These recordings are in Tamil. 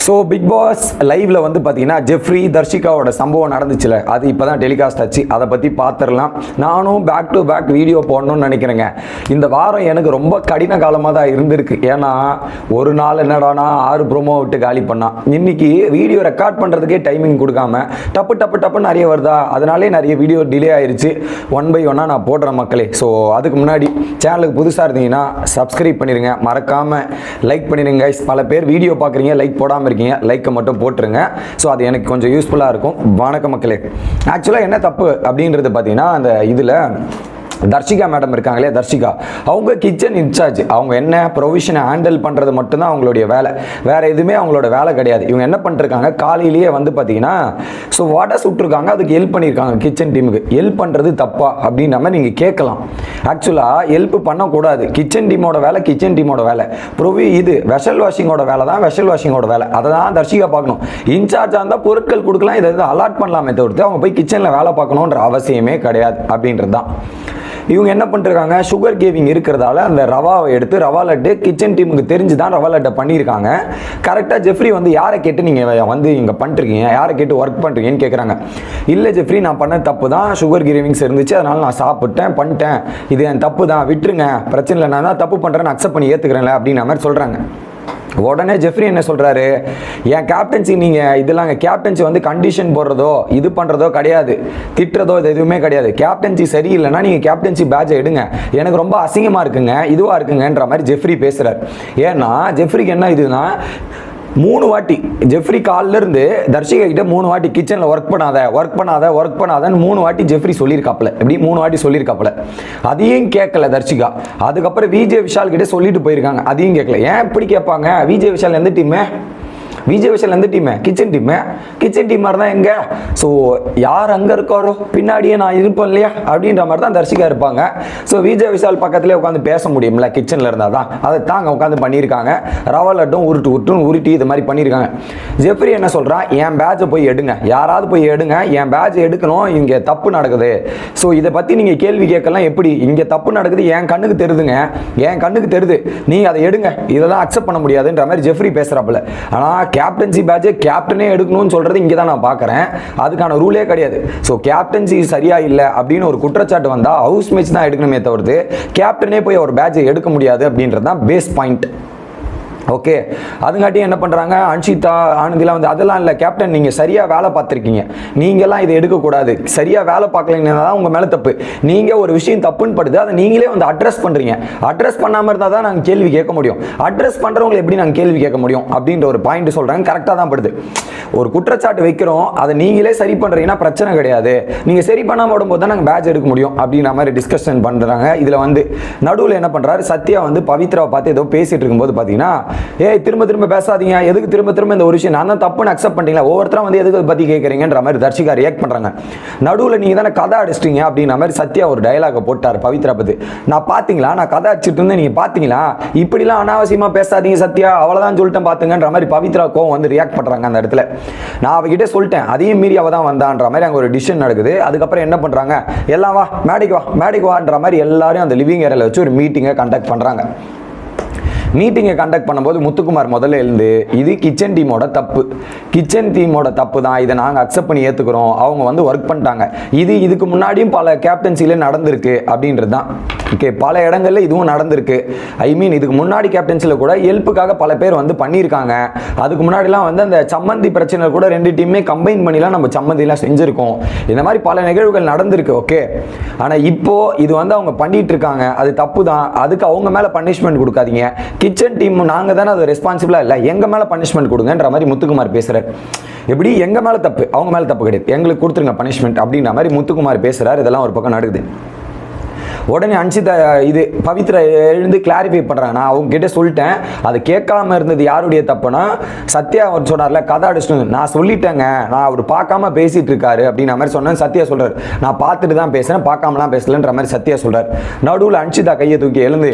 ஸோ பிக் பாஸ் லைவ்ல வந்து பார்த்தீங்கன்னா ஜெஃப்ரி தர்ஷிகாவோட சம்பவம் நடந்துச்சுல, அது இப்போ தான் டெலிகாஸ்ட் ஆச்சு. அதை பற்றி பார்த்துடலாம். நானும் பேக் டு பேக் வீடியோ போடணும்னு நினைக்கிறேங்க. இந்த வாரம் எனக்கு ரொம்ப கடின காலமாக தான் இருந்திருக்கு. ஏன்னா ஒரு நாள் என்னடானா 6 ப்ரோமோ விட்டு காலி பண்ணான். இன்னைக்கு வீடியோ ரெக்கார்ட் பண்ணுறதுக்கே டைமிங் கொடுக்காம டப்பு நிறைய வருதா, அதனாலே நிறைய வீடியோ டிலே ஆயிடுச்சு. 1 by 1 நான் போடுறேன் மக்களே. ஸோ அதுக்கு முன்னாடி சேனலுக்கு புதுசாக இருந்தீங்கன்னா சப்ஸ்கிரைப் பண்ணிடுங்க, மறக்காமல் லைக் பண்ணிடுங்க. பல பேர் வீடியோ பார்க்குறீங்க, லைக் போடாமல் இருக்கீங்க, லைக்கை மட்டும் போட்டுருங்க. ஸோ அது எனக்கு கொஞ்சம் யூஸ்ஃபுல்லாக இருக்கும். வணக்கம் மக்களே. ஆக்சுவலாக என்ன தப்பு அப்படின்றது பார்த்தீங்கன்னா, அந்த இதில் தர்ஷிகா மேடம் இருக்காங்களே, தர்ஷிகா அவங்க கிச்சன் இன்சார்ஜ். அவங்க என்ன ப்ரொவிஷனை ஹேண்டில் பண்ணுறது மட்டும்தான் அவங்களுடைய வேலை, வேறு எதுவுமே அவங்களோட வேலை கிடையாது. இவங்க என்ன பண்ணிருக்காங்க, காலையிலேயே வந்து பார்த்தீங்கன்னா ஸோ வாட்டர் சுட்டுருக்காங்க, அதுக்கு ஹெல்ப் பண்ணியிருக்காங்க கிச்சன் டீமுக்கு. ஹெல்ப் பண்ணுறது தப்பா அப்படின்ற மாதிரி நீங்கள் கேட்கலாம். ஆக்சுவலாக ஹெல்ப் பண்ணக்கூடாது. கிச்சன் டீமோட வேலை கிச்சன் டீமோட வேலை. இது வெஷல் வாஷிங்கோட வேலை தான், வெஷல் வாஷிங்கோட வேலை. அதை தான் தர்ஷிகா பார்க்கணும். இன்சார்ஜாக இருந்தால் பொருட்கள் கொடுக்கலாம், இதை அலாட் பண்ணலாமே தவிர்த்து அவங்க போய் கிச்சனில் வேலை பார்க்கணுன்ற அவசியமே கிடையாது அப்படின்றது தான். இவங்க என்ன பண்ணிருக்காங்க, சுகர் கேவிங் இருக்கிறதால அந்த ரவாவை எடுத்து ரவா லட்டு கிச்சன் டீமுக்கு தெரிஞ்சு தான் ரவா லட்டை பண்ணியிருக்காங்க. கரெக்டாக ஜெஃப்ரி வந்து யாரை கேட்டு நீங்கள் வந்து இங்கே பண்ணிருக்கீங்க, யாரை கேட்டு ஒர்க் பண்ணுறீங்கன்னு கேட்குறாங்க. இல்லை ஜெஃப்ரி, நான் பண்ண தப்பு தான், சுகர் கிரேவிங்ஸ் இருந்துச்சு, அதனால நான் சாப்பிட்டேன், பண்ணிட்டேன், இது என் தப்பு தான், விட்டுருங்க, பிரச்சனை இல்லை, நான் தான் தப்பு பண்ணுறேன்னு அக்செப்ட் பண்ணி ஏற்றுக்கிறேன்ல அப்படின்ற மாதிரி சொல்கிறாங்க. உடனே ஜெஃப்ரி என்ன சொல்கிறாரு, என் கேப்டன்சி நீங்கள் இதெல்லாம் கேப்டன்சி வந்து கண்டிஷன் போடுறதோ இது பண்ணுறதோ கிடையாது, திட்டுறதோ இது எதுவுமே கிடையாது. கேப்டன்சி சரியில்லைன்னா நீங்கள் கேப்டன்சி பேட்சை எடுங்க, எனக்கு ரொம்ப அசிங்கமாக இருக்குங்க, இதுவாக இருக்குங்கன்ற மாதிரி ஜெஃப்ரி பேசுகிறார். ஏன்னா ஜெஃப்ரிக்கு என்ன இதுனா, 3 வாட்டி ஜெஃப்ரி காலில் இருந்து தர்ஷிகா கிட்ட 3 வாட்டி கிச்சனில் ஒர்க் பண்ணாதன்னு 3 வாட்டி ஜெஃப்ரி சொல்லியிருக்காப்புல. எப்படி 3 வாட்டி சொல்லியிருக்காப்புல, அதையும் கேட்கல தர்ஷிகா. அதுக்கப்புறம் விஜய் விஷால் கிட்ட சொல்லிட்டு போயிருக்காங்க, அதையும் கேட்கல. ஏன் இப்படி கேட்பாங்க? விஜய் விஷால் எந்த டீமு? விஜய் விஷால் எந்த team? Kitchen team. Kitchen team மாதிரி தான் எங்கே. ஸோ யார் அங்கே இருக்காரோ பின்னாடியே நான் இருப்பேன் இல்லையா அப்படின்ற மாதிரி தான் தர்ஷிகா இருப்பாங்க. ஸோ விஜய் விஷால் பக்கத்துலேயே உட்காந்து பேச முடியும்ல, கிச்சனில் இருந்தால் தான். அதை தான் அங்கே உட்காந்து பண்ணியிருக்காங்க. ரவா லட்டும் உருட்டி இது மாதிரி பண்ணியிருக்காங்க. ஜெஃப்ரி என்ன சொல்கிறான், என் பேட்சை போய் எடுங்க, யாராவது போய் எடுங்க, என் பேட்சை எடுக்கணும், இங்கே தப்பு நடக்குது. ஸோ இதை பற்றி நீங்கள் கேள்வி கேட்கலாம். எப்படி இங்கே தப்பு நடக்குது என் கண்ணுக்கு தெரியுதுங்க, என் கண்ணுக்கு தெரியுது, நீங்கள் அதை எடுங்க, இதெல்லாம் அக்செப்ட் பண்ண முடியாதுன்ற மாதிரி ஜெஃப்ரி பேசுகிறாப்புல. ஆனால் கேப்டன்சி பேட்சை கேப்டனே எடுக்கணும்னு சொல்றது இங்கே தான் நான் பார்க்குறேன். அதுக்கான ரூலே கிடையாது. ஸோ கேப்டன்சி சரியா இல்லை அப்படின்னு ஒரு குற்றச்சாட்டு வந்தால் ஹவுஸ் மேட்ச் தான் எடுக்கணுமே தவிர்த்து கேப்டனே போய் ஒரு பேட்சை எடுக்க முடியாது அப்படின்றது தான் பேஸ் பாயிண்ட். ஓகே, அதுங்காட்டி என்ன பண்ணுறாங்க, அன்ஷிதா ஆனந்திலாம் வந்து அதெல்லாம் இல்லை கேப்டன், நீங்கள் சரியாக வேலை பார்த்துருக்கீங்க, நீங்கள்லாம் இதை எடுக்கக்கூடாது, சரியாக வேலை பார்க்கலைன்னா தான் உங்கள் மேலே தப்பு. நீங்கள் ஒரு விஷயம் தப்புன்னு படுது, அதை நீங்களே வந்து அட்ரஸ் பண்ணுறீங்க. அட்ரஸ் பண்ணாமல் இருந்தால் தான் நாங்கள் கேள்வி கேட்க முடியும். அட்ரஸ் பண்ணுறவங்களை எப்படி நாங்கள் கேள்வி கேட்க முடியும் அப்படின்ற ஒரு பாயிண்ட் சொல்கிறாங்க. கரெக்டாக தான் படுது. ஒரு குற்றச்சாட்டு வைக்கிறோம், அதை நீங்களே சரி பண்ணுறீங்கன்னா பிரச்சனை கிடையாது, நீங்கள் சரி பண்ணாமல் விடும்போது தான் நாங்கள் பேட்ச் எடுக்க முடியும் அப்படின்ற மாதிரி டிஸ்கஷன் பண்ணுறாங்க. இதில் வந்து நடுவில் என்ன பண்ணுறாரு, சத்யா வந்து பவித்ராவை பார்த்து ஏதோ பேசிகிட்டு இருக்கும்போது பார்த்தீங்கன்னா, ஏய் திரும்ப பேசாதீங்க, எதுக்கு திரும்ப இந்த ஒரு விஷயம் நான் தான் தப்புன்னு அக்செப்ட் பண்ணிட்டீங்களா, ஒவ்வொருத்தரும் வந்து எதுக்கு பற்றி கேட்குறீங்கன்ற மாதிரி தர்ஷிகா ரியாக்ட் பண்ணுறாங்க. நடுவில் நீங்கள் தானே கதை அடிச்சிட்டீங்க அப்படின்ற மாதிரி சத்யா ஒரு டயலாக போட்டார் பவித்ரா பற்றி. நான் பார்த்தீங்களா, நான் கதை அடிச்சிட்டு இருந்தேன், நீங்கள் பார்த்தீங்களா, இப்படிலாம் அனாவசியமாக பேசாதீங்க சத்யா, அவ்வளோதான் சொல்லிட்டேன் பார்த்துங்கன்ற மாதிரி பவித்ரா கோவம் வந்து ரியாக்ட் பண்ணுறாங்க. அந்த இடத்துல நான் அவகிட்ட சொல்லிட்டேன், அதையும் மீறி அவள் தான் வந்தான்ற மாதிரி அங்கே ஒரு டிசிஷன் நடக்குது. அதுக்கப்புறம் என்ன பண்ணுறாங்க, எல்லாம் வா மேடைக்கு வான்ற மாதிரி எல்லாரும் அந்த லிவிங் ஏரியாவில் வச்சு ஒரு மீட்டிங்கை கண்டக்ட் பண்ணுறாங்க. மீட்டிங்கை கண்டக்ட் பண்ணும்போது முத்துக்குமார் முதல்ல எழுந்து, இது கிச்சன் டீமோட தப்பு தான், இதை நாங்கள் அக்செப்ட் பண்ணி ஏற்றுக்கிறோம், அவங்க வந்து ஒர்க் பண்ணிட்டாங்க, இதுக்கு முன்னாடியும் பல கேப்டன்சிலே நடந்திருக்கு அப்படின்றது தான். ஓகே, பல இடங்கள்ல இதுவும் நடந்திருக்கு. ஐ மீன் இதுக்கு முன்னாடி கேப்டன்சியில் கூட ஹெல்ப்புக்காக பல பேர் வந்து பண்ணியிருக்காங்க. அதுக்கு முன்னாடிலாம் வந்து அந்த சம்மந்தி பிரச்சனை கூட 2 டீமே கம்பைன் பண்ணிலாம் நம்ம சம்மந்திலாம் செஞ்சுருக்கோம். இந்த மாதிரி பல நிகழ்வுகள் நடந்திருக்கு. ஓகே, ஆனால் இப்போ இது வந்து அவங்க பண்ணிட்டு இருக்காங்க, அது தப்பு தான், அதுக்கு அவங்க மேலே பனிஷ்மெண்ட் கொடுக்காதீங்க, கிச்சன் டீம் நாங்கள் தானே அது ரெஸ்பான்சிபிளாக இல்லை, எங்கள் மேலே பனிஷ்மெண்ட் கொடுங்கன்ற மாதிரி முத்துக்குமார் பேசுகிறார். எப்படி எங்கள் மேலே தப்பு, அவங்க மேலே தப்பு கிடையாது, எங்களுக்கு கொடுத்துருங்க பனிஷ்மெண்ட் அப்படின்ற மாதிரி முத்துக்குமார் பேசுகிறார். இதெல்லாம் ஒரு பக்கம் நடக்குது. உடனே அன்ஷிதா இது பவித்ரா எழுந்து கிளாரிஃபை பண்ணுறாங்க, நான் அவங்க கிட்டே சொல்லிட்டேன், அது கேட்காம இருந்தது யாருடைய தப்புனா சத்யா அவர் சொன்னார்ல கதை அடிச்சுட்டு, நான் சொல்லிட்டேங்க, நான் அவர் பார்க்காம பேசிட்டு இருக்காரு அப்படின்ற மாதிரி சொன்னேன். சத்யா சொல்கிறார், நான் பார்த்துட்டு தான் பேசுகிறேன், பார்க்காமலாம் பேசலன்ற மாதிரி சத்யா சொல்கிறார். நடுவில் அன்ஷிதா கையை தூக்கி எழுந்து,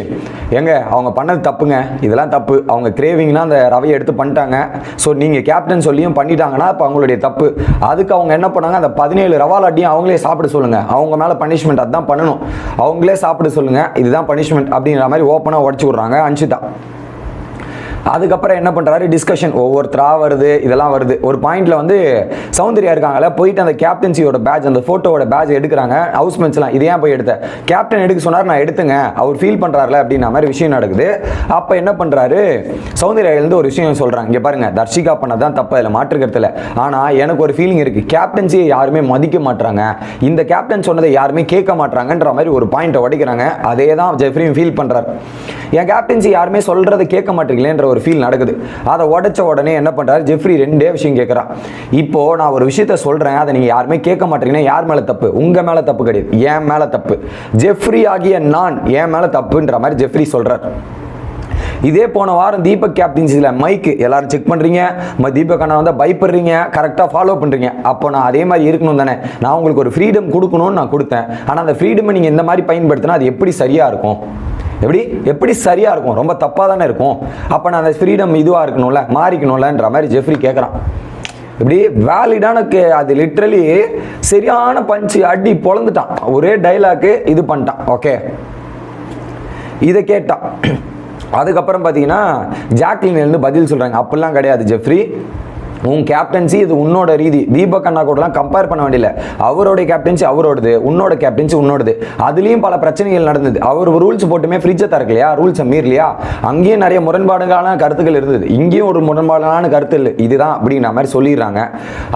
எங்க அவங்க பண்ணது தப்புங்க, இதெல்லாம் தப்பு, அவங்க கிரேவிங்னா அந்த ரவையை எடுத்து பண்ணிட்டாங்க, ஸோ நீங்கள் கேப்டன் சொல்லியும் பண்ணிட்டாங்கன்னா இப்போ அவங்களுடைய தப்பு, அதுக்கு அவங்க என்ன பண்ணாங்க, அந்த 17 ரவா லட்டையும் அவங்களே சாப்பிட சொல்லுங்கள், அவங்க மேலே பனிஷ்மெண்ட் அதுதான் பண்ணணும், அவங்களே சாப்பிட சொல்லுங்க, இதுதான் பனிஷ்மெண்ட் அப்படிங்கிற மாதிரி ஓப்பனாக உடச்சி விட்றாங்க அன்ஷிதா. அதுக்கப்புறம் என்ன பண்ணுறாரு, டிஸ்கஷன் ஒவ்வொருத்தராக வருது, இதெல்லாம் வருது. ஒரு பாயிண்ட்ல வந்து சௌந்தர்யா இருக்காங்களே, போயிட்டு அந்த கேப்டன்சியோட பேட்ச், அந்த ஃபோட்டோவோட பேட்ச் எடுக்கிறாங்க. ஹவுஸ்மெண்ட்ஸ்லாம் இது ஏன் போய் எடுத்த, கேப்டன் எடுக்க சொன்னார், நான் எடுத்துங்க, அவர் ஃபீல் பண்ணுறாருல அப்படின்ற மாதிரி விஷயம் நடக்குது. அப்போ என்ன பண்ணுறாரு, சௌந்தர்யா எழுந்து ஒரு விஷயம் சொல்கிறாங்க, இங்கே பாருங்க தர்ஷிகா பண்ணதான் தப்பு, அதில் மாற்றுக்கிறதுல. ஆனால் எனக்கு ஒரு ஃபீலிங் இருக்குது, கேப்டன்சியை யாருமே மதிக்க மாட்டாங்க, இந்த கேப்டன் சொன்னதை யாருமே கேட்க மாட்டாங்கன்ற மாதிரி ஒரு பாயிண்ட்டை உடைக்கிறாங்க. அதே தான் ஜெஃப்ரியும் ஃபீல் பண்ணுறாரு, என் கேப்டன்சி யாருமே சொல்கிறத கேட்க மாட்டீங்களேன்ற ஒரு ஃபீல் நடக்குது. அதை உடைச்ச உடனே என்ன பண்ணுறாரு ஜெஃப்ரி, ரெண்டே விஷயம் கேட்குறான். இப்போ நான் ஒரு விஷயத்த சொல்கிறேன், அதை நீங்கள் யாருமே கேட்க மாட்டீங்கன்னா யார் மேலே தப்பு, உங்கள் மேலே தப்பு கிடையாது, என் மேலே தப்பு, ஜெஃப்ரி ஆகிய நான் என் மேலே தப்புன்ற மாதிரி ஜெஃப்ரி சொல்கிறார். இதே போன வாரம் தீபக் கேப்டன்சியில் மைக்கு எல்லாரும் செக் பண்ணுறீங்க, தீபக் அண்ணா வந்து பயப்படுறீங்க, கரெக்டாக ஃபாலோ பண்ணுறீங்க. அப்போ நான் அதே மாதிரி இருக்கணும் தானே, நான் உங்களுக்கு ஒரு ஃப்ரீடம் கொடுக்கணும்னு நான் கொடுத்தேன். ஆனால் அந்த ஃப்ரீடமை நீங்கள் இந்த மாதிரி பயன்படுத்தினா அது எப்படி சரியாக இருக்கும், எப்படி சரியாக இருக்கும், ரொம்ப தப்பாக தானே இருக்கும். அப்போ நான் அந்த ஃப்ரீடம் இதுவாக இருக்கணும்ல, மாறிக்கணும்லன்ற மாதிரி ஜெஃப்ரி கேட்குறான். இப்படி வேலிடான அது லிட்ரலி சரியான பஞ்சு அடி பொழந்துட்டான், ஒரே டைலாக்கு இது பண்ணிட்டான். ஓகே, இதை கேட்டான். அதுக்கப்புறம் பார்த்தீங்கன்னா ஜாக்லின் எழுந்து பதில் சொல்கிறாங்க, அப்படிலாம் கிடையாது ஜெஃப்ரி, உன் கேப்டன்சி இது உன்னோட ரீதி, தீபக் அண்ணா கூடலாம் கம்பேர் பண்ண வேண்டியல, அவருடைய கேப்டன்சி அவரோடது, உன்னோட கேப்டன்சி உன்னோடது. அதுலேயும் பல பிரச்சனைகள் நடந்தது. அவர் ரூல்ஸ் போட்டுமே ஃப்ரிட்ஜை திறக்கலையா, ரூல்ஸை மீறலையா, அங்கேயும் நிறைய முரண்பாடுகளான கருத்துக்கள் இருந்தது, இங்கேயும் ஒரு முரண்பாடான கருத்து இல்லை, இதுதான் அப்படின்ற மாதிரி சொல்லிடுறாங்க.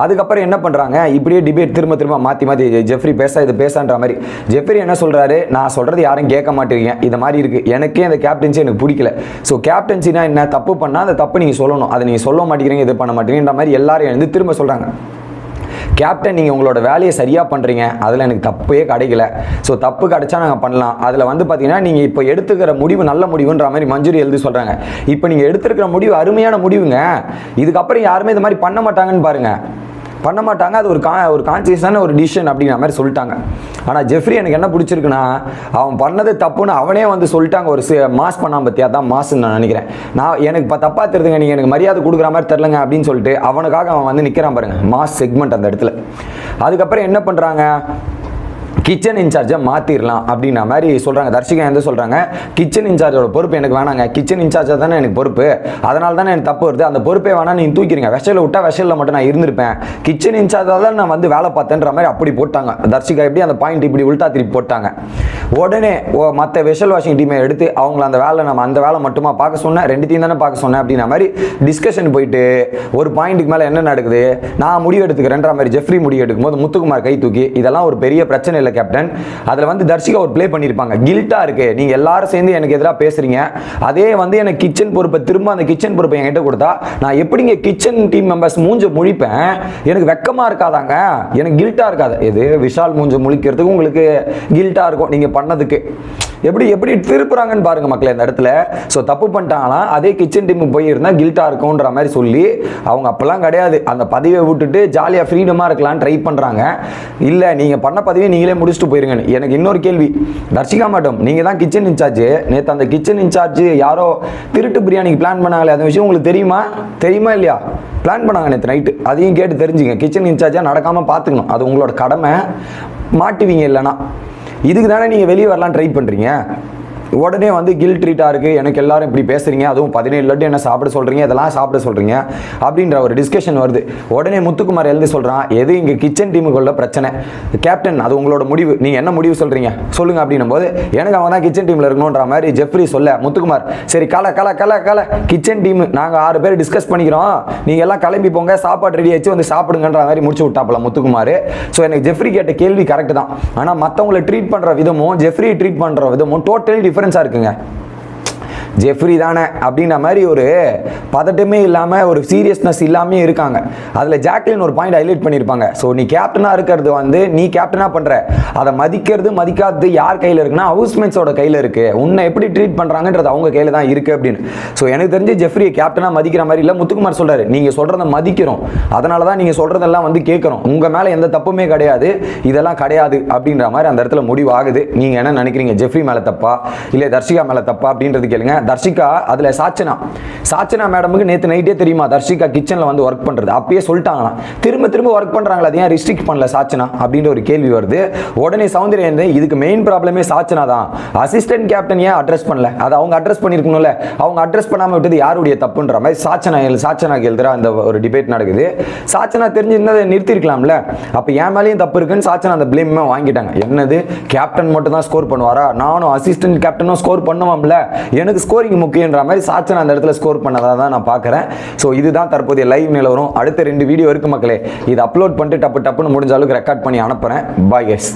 அதுக்கப்புறம் என்ன பண்ணுறாங்க, இப்படியே டிபேட் திரும்ப மாற்றி ஜெஃப்ரி இது பேசான்ற மாதிரி. ஜெஃப்ரி என்ன சொல்கிறாரு, நான் சொல்கிறது யாரும் கேட்க மாட்டேங்க, இது மாதிரி இருக்குது, எனக்கே அந்த கேப்டன்சி எனக்கு பிடிக்கல. ஸோ கேப்டன்சினா என்ன, தப்பு பண்ணால் அந்த தப்பு நீங்கள் சொல்லணும், அதை நீங்கள் சொல்ல மாட்டேங்கிறீங்க, இது பண்ண மாட்டேங்கிற மாதிரி எல்லாரும் எழுந்து திரும்ப சொல்கிறாங்க. கேப்டன் நீங்கள் உங்களோட வேலையை சரியாக பண்ணுறீங்க, அதில் எனக்கு தப்பே கிடைக்கல, ஸோ தப்பு கிடைச்சா நாங்கள் பண்ணலாம். அதில் வந்து பார்த்தீங்கன்னா நீங்கள் இப்போ எடுத்துக்கிற முடிவு நல்ல முடிவுன்ற மாதிரி மஞ்சுரி எழுதி சொல்கிறாங்க. இப்போ நீங்கள் எடுத்துருக்கிற முடிவு அருமையான முடிவுங்க, இதுக்கப்புறம் யாருமே இது மாதிரி பண்ண மாட்டாங்கன்னு பாருங்கள், பண்ண மாட்டாங்க, அது ஒரு கான்சியஸான ஒரு டிசிஷன் அப்படிங்கிற மாதிரி சொல்லிட்டாங்க. ஆனால் ஜெஃப்ரி எனக்கு என்ன பிடிச்சிருக்குன்னா, அவன் பண்ணது தப்புன்னு அவனே வந்து சொல்லிட்டாங்க, ஒரு மாஸ் பண்ணாம பற்றியா தான் மாஸ்ன்னு நான் நினைக்கிறேன். எனக்கு இப்போ தப்பாக தெரியுதுங்க, நீங்கள் எனக்கு மரியாதை கொடுக்குற மாதிரி தெரிலங்க அப்படின்னு சொல்லிட்டு அவனுக்காக அவன் வந்து நிற்கிறான் பாருங்க, மாஸ் செக்மெண்ட் அந்த இடத்துல. அதுக்கப்புறம் என்ன பண்ணுறாங்க, கிச்சன் இன்சார்ஜை மாற்றிடலாம் அப்படின்ற மாதிரி சொல்கிறாங்க. தர்ஷிகா வந்து சொல்கிறாங்க, கிச்சன் இன்சார்ஜோட பொறுப்பு எனக்கு வேணாங்க, கிச்சன் இன்சார்ஜாக தானே எனக்கு பொறுப்பு, அதனால தானே எனக்கு தப்பு வருது, அந்த பொறுப்பே வேணா நீங்கள் தூக்கிறீங்க, வெஷலில் விட்டா வெஷலில் மட்டும் நான் இருந்திருப்பேன், கிச்சன் இன்சார்ஜாக தான் நான் வந்து வேலை பார்த்தேன்ற மாதிரி அப்படி போட்டாங்க. தர்ஷிகா எப்படி அந்த பாயிண்ட் இப்படி உள்டா திருப்பி போட்டாங்க. உடனே மற்ற வெஷல் வாஷிங் டீமை எடுத்து அவங்கள அந்த வேலை நம்ம அந்த வேலை மட்டுமா பார்க்க சொன்னேன், ரெண்டுத்தையும் தானே பார்க்க சொன்னேன் அப்படின்ற மாதிரி டிஸ்கஷன் போயிட்டு ஒரு பாயிண்ட்டுக்கு மேலே என்ன நடக்குது, நான் முடிவு எடுத்துக்கிறேன்ற மாதிரி ஜெஃப்ரி முடிவு எடுக்கும்போது முத்துக்குமார் கை தூக்கி, இதெல்லாம் ஒரு பெரிய பிரச்சனை இல்லை கேப்டன், அதில் வந்து தர்ஷிகா ஒரு ப்ளே பண்ணியிருப்பாங்க, கில்ட்டா இருக்கு, நீங்க எல்லாரும் சேர்ந்து எனக்கு எதிராக பேசுறீங்க, அதே வந்து எனக்கு கிச்சன் பொறுப்பை திரும்ப அந்த கிச்சன் பொறுப்பை என்கிட்ட கொடுத்தா நான் எப்படிங்க கிச்சன் டீம் மெம்பர்ஸ் மூஞ்ச முழிப்பேன், எனக்கு வெக்கமா இருக்காதாங்க, எனக்கு கில்ட்டா இருக்காது. இது விஷால் மூஞ்ச முழிக்கிறதுக்கு உங்களுக்கு கில்ட்டா இருக்கும் நீங்க பண்ணதுக்கு, எப்படி திருப்புறாங்கன்னு பாருங்க மக்களே இந்த இடத்துல. ஸோ தப்பு பண்ணிட்டாங்களாம், அதே கிச்சன் டீமுக்கு போய் இருந்தால் கில்ட்டா இருக்கும்ன்ற மாதிரி சொல்லி அவங்க அப்பெல்லாம் கிடையாது, அந்த பதவியை விட்டுட்டு ஜாலியாக ஃப்ரீடமாக இருக்கலாம்னு ட்ரை பண்ணுறாங்க. இல்லை நீங்கள் பண்ண பதவியை நீங்களே முடிச்சுட்டு போயிருங்கன்னு. எனக்கு இன்னொரு கேள்வி, தர்ஷிகா மேடம் நீங்கள் தான் கிச்சன் இன்சார்ஜ், நேற்று அந்த கிச்சன் இன்சார்ஜ் யாரோ திருட்டு பிரியாணிக்கு பிளான் பண்ணாங்களே, அந்த விஷயம் உங்களுக்கு தெரியுமா இல்லையா? பிளான் பண்ணாங்க நேற்று நைட்டு, அதையும் கேட்டு தெரிஞ்சுங்க. கிச்சன் இன்சார்ஜாக நடக்காமல் பார்த்துக்கணும், அது உங்களோட கடமை, மாட்டுவீங்க இல்லைனா. இதுக்கு தானே நீங்கள் வெளியே வரலாம் ட்ரை பண்ணுறீங்க. உடனே வந்து கில் ட்ரீட்டாக இருக்குது, எனக்கு எல்லாரும் இப்படி பேசுகிறீங்க, அதுவும் 17 லட்டு என்ன சாப்பிட சொல்கிறீங்க, இதெல்லாம் சாப்பிட சொல்கிறீங்க அப்படின்ற ஒரு டிஸ்கஷன் வருது. உடனே முத்துக்குமார் எழுதி சொல்கிறான், எது இங்கே கிச்சன் டீமுக்குள்ள பிரச்சனை, கேப்டன் அது உங்களோட முடிவு, நீங்கள் என்ன முடிவு சொல்கிறீங்க சொல்லுங்கள் அப்படின்னும் போது எனக்கு அவங்க தான் கிச்சன் டீமில் இருக்கணுன்ற மாதிரி ஜெஃப்ரி சொல்ல, முத்துக்குமார் சரி கலை கிச்சன் டீம் நாங்கள் 6 பேர் டிஸ்கஸ் பண்ணிக்கிறோம், நீங்கள் எல்லாம் கிளம்பி போங்க, சாப்பாடு ரெடி ஆச்சு வந்து சாப்பிடுங்கன்ற மாதிரி முடிச்சு விட்டாப்பல முத்துக்குமார். ஸோ எனக்கு ஜெஃப்ரி கேட்ட கேள்வி கரெக்ட் தான், ஆனால் மற்றவங்களை ட்ரீட் பண்ணுற விதமும் ஜெஃப்ரி ட்ரீட் பண்ணுற விதமும் டோட்டலி டிஃபரன்ஸாக இருக்குங்க. ஜெஃப்ரி தானே அப்படின்ற மாதிரி ஒரு பதட்டமே இல்லாமல் ஒரு சீரியஸ்னஸ் இல்லாமே இருக்காங்க. அதில் ஜாக்லின் ஒரு பாயிண்ட் ஹைலைட் பண்ணியிருப்பாங்க. ஸோ நீ கேப்டனாக இருக்கிறது வந்து நீ கேப்டனாக பண்ணுற, அதை மதிக்கிறது மதிக்காதது யார் கையில் இருக்குன்னா ஹவுஸ்மேட்ஸோட கையில் இருக்குது, உன்னை எப்படி ட்ரீட் பண்ணுறாங்கன்றது அவங்க கையில் தான் இருக்குது அப்படின்னு. ஸோ எனக்கு தெரிஞ்சு ஜெஃப்ரியை கேப்டனாக மதிக்கிற மாதிரி இல்லை. முத்துக்குமார் சொல்கிறாரு, நீங்கள் சொல்கிறத மதிக்கிறோம், அதனால தான் நீங்கள் சொல்கிறதெல்லாம் வந்து கேட்குறோம், உங்கள் மேலே எந்த தப்புமே கிடையாது, இதெல்லாம் கிடையாது அப்படின்ற மாதிரி அந்த இடத்துல முடிவு ஆகுது. நீங்கள் என்ன நினைக்கிறீங்க, ஜெஃப்ரி மேலே தப்பா இல்லை தர்ஷிகா மேலே தப்பா அப்படின்றது கேளுங்க. தர்ஷிகா அதில் சாச்சனா மேடமுக்கு நேற்று நைட்டே தெரியுமா தர்ஷிகா கிச்சனில் வந்து ஒர்க் பண்ணுறது, அப்பயே சொல்லிட்டாங்களாம். திரும்ப ஒர்க் பண்ணுறாங்களா, அது ஏன் ரிஸ்ட்ரிக்ட் பண்ணல சாச்சனா அப்படின்ற ஒரு கேள்வி வருது. உடனே சௌந்தர்யா இதுக்கு மெயின் ப்ராப்ளமே சாச்சனா தான், அசிஸ்டன்ட் கேப்டன் ஏன் அட்ரஸ் பண்ணல, அதை அவங்க அட்ரஸ் பண்ணியிருக்கணும்ல, அவங்க அட்ரஸ் பண்ணாமல் விட்டது யாருடைய தப்புன்ற மாதிரி சாச்சனாக்கு எழுதுறா அந்த ஒரு டிபேட் நடக்குது. சாச்சனா தெரிஞ்சிருந்ததை நிறுத்திருக்கலாம்ல. அப்போ என் மேலேயும் தப்பு இருக்குன்னு சாச்சனா அந்த பிளேம் வாங்கிட்டாங்க. என்னது கேப்டன் மட்டும் தான் ஸ்கோர் பண்ணுவாரா, நானும் அசிஸ்டன்ட் கேப்டனும் ஸ்கோர் பண்ணுவோம்ல, எனக்கு ஸ்கோரிங் முக்கியன்ற மாதிரி சாச்சனா அந்த இடத்துல ஸ்கோர் பண்ணதாக தான் நான் பார்க்குறேன். ஸோ இதுதான் தற்போதைய லைவ் நிலவரம். அடுத்த 2 வீடியோ இருக்கு மக்களே, இது அப்லோட் பண்ணிட்டு டப்புன்னு முடிஞ்ச அளவுக்கு ரெக்கார்ட் பண்ணி அனுப்புகிறேன். Bye guys.